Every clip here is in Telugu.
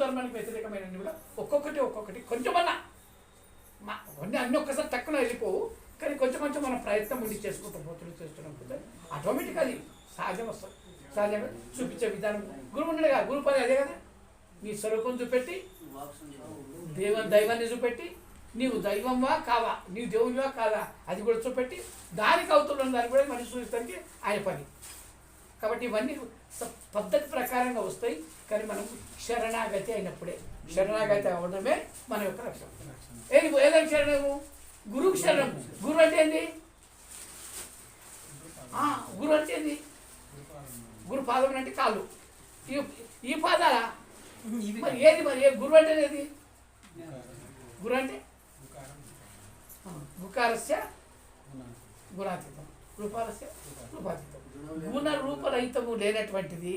ధర్మానికి వ్యతిరేకమైనవి కూడా ఒక్కొక్కటి కొంచెమన్నా అన్నీ ఒక్కసారి తక్కువ వెళ్ళిపోవు, కానీ కొంచెం మనం ప్రయత్నం ఉండి చేస్తున్నాం కదా ఆటోమేటిక్ అది సహజం వస్తుంది. సహజంగా చూపించే విధానం గురువు ఉన్నాడు కదా, గురు పని అదే కదా, నీ స్వరూపం చూపెట్టి దైవాన్ని చూపెట్టి నీవు దైవంవా కావా, నీవు దేవునివా కాదా అది కూడా చూపెట్టి దానికి అవుతున్న దాన్ని కూడా మనిషి చూపించడానికి ఆయన పని. కాబట్టి ఇవన్నీ పద్ధతి ప్రకారంగా వస్తాయి. కానీ మనం శరణాగతి అయినప్పుడే, శరణాగతి అవడమే మన యొక్క లక్ష్యం. ఏదైనా శరణము గురువుకి శరణం. గురువు అంటే ఏంది? గురువు అంటే ఏంది? గురు పాదం అంటే కాళ్ళు, ఈ పాదాల మరి ఏది ఏ గురువు అంటే ఏది? గురు అంటే గుకారస్య గుణాతీతం, రూపాలస్య రూపాతీతం. గుణ రూపరహితము లేనటువంటిది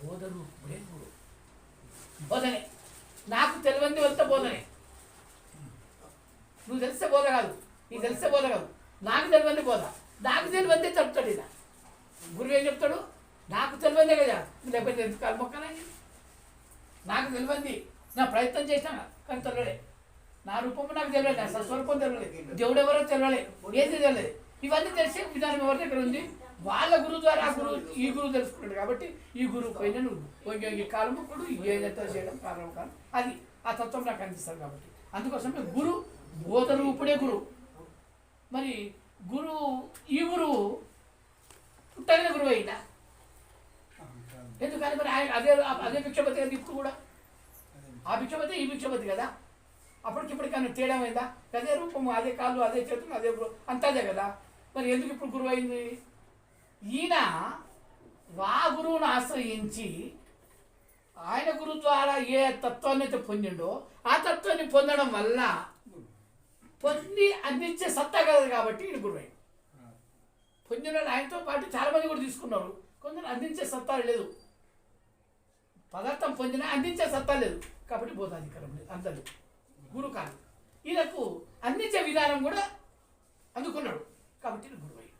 బోధ రూపుడే గురు. బోధనే నాకు తెలియంది వెళ్తే బోధనే. నువ్వు తెలిస్తే బోధ కాదు, నీకు తెలిస్తే బోధ కాదు, నాకు తెలియంది బోధ. నాకు తెలియందే చెప్తాడు ఇలా. గురువు ఏం చెప్తాడు? నాకు తెలియందే కదా, లేకపోతే ఎందుకు కాలుమొక్కనని. నాకు తెలియంది, నా ప్రయత్నం చేసినా కానీ తెలియలే, నా రూపము నాకు తెలియలేదు, నా స్వస్వరూపం తెలియలేదు, దేవుడు ఎవరో తెలియలేదు, ఏది తెలియలేదు. ఇవన్నీ తెలిసే విధానం ఎవరి దగ్గర ఉంది? వాళ్ళ గురువు ద్వారా ఆ గురువు ఈ గురువు తెలుసుకున్నాడు. కాబట్టి ఈ గురువు పైన నువ్వు ఈ కాలముకుడు ఏదైతే చేయడం ప్రారంభం కాదు, అది ఆ తత్వం నాకు అనిపిస్తుంది. కాబట్టి అందుకోసమే గురు బోధ రూపుడే గురువు. మరి గురువు ఈ గురువు పుట్టగిన గురువు అయినా ఎందుకని మరి ఆయన అదే భిక్షపతి కదా, ఇప్పుడు కూడా ఆ భిక్షపతి ఈ భిక్షపతి కదా. అప్పటికిప్పటికి ఆయన తేడా అయిందా? అదే రూపము, అదే కాళ్ళు, అదే చేతులు, అదే అంతే కదా. మరి ఎందుకు ఇప్పుడు గురువు అయింది? ఈయన వా గురువును ఆశ్రయించి ఆయన గురువు ద్వారా ఏ తత్వాన్ని అయితే పొందిండో ఆ తత్వాన్ని పొందడం వల్ల పొంది అందించే సత్తా కదా. కాబట్టి ఈయన గురువు అయింది. పొందిన ఆయనతో పాటు చాలామంది కూడా తీసుకున్నారు. కొందరు అందించే సత్తా లేదు, పదార్థం పొందిన అందించే సత్తా లేదు, కాబట్టి బోధాధికారం లేదు, అందరు గురువు కాదు. ఈయనకు అందించే విధానం కూడా అందుకున్నాడు, కాబట్టి గురువు అయ్యాడు.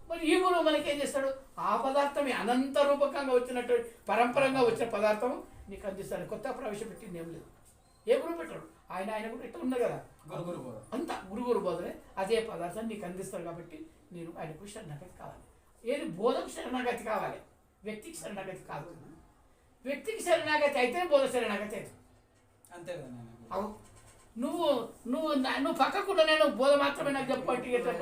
మరి ఈ గురువు మనకి ఏం చేస్తాడు? ఆ పదార్థమే అనంత రూపకంగా వచ్చినట్టు పరంపరంగా వచ్చిన పదార్థం నీకు అందిస్తాడు. కొత్త ప్రవేశపెట్టింది ఏం లేదు. ఏ గురువు పెట్టాడు? ఆయన కూడా ఇట్లా ఉన్నది కదా, అంతా గురు బోధనే అదే పదార్థాన్ని నీకు అందిస్తాడు. కాబట్టి నేను ఆయనకు శరణాగతి కావాలి. ఏది బోధకు శరణాగతి కావాలి, వ్యక్తికి శరణాగతి కాదు. వ్యక్తికి శరణాగతి అయితే బోధ శరణాగతి అయితే అంతే కదా. అవు నువ్వు నువ్వు నువ్వు పక్కకుండా నేను బోధ మాత్రమే నాకు చెప్పండి ఎట్లా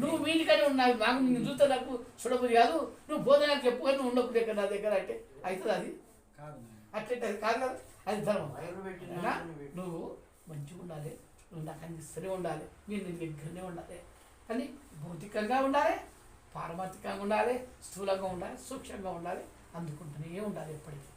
నువ్వు వీటికనే ఉన్నావు, నాకు నేను చూస్తే నాకు చూడబుద్ధి కాదు, నువ్వు బోధ నాకు చెప్పుకొని నువ్వు ఉండకు దగ్గర నా దగ్గర అంటే అవుతుంది అది అట్లే కాదు కదా, అది ధర్మం. నువ్వు మంచిగా ఉండాలి, నువ్వు నాకు అందిస్తూనే ఉండాలి, నేను నీ దగ్గరనే ఉండాలి. కానీ భౌతికంగా ఉండాలి, పారమార్థికంగా ఉండాలి, స్థూలంగా ఉండాలి, సూక్ష్మంగా ఉండాలి, అందుకుంటూనే ఉండాలి ఎప్పటికీ.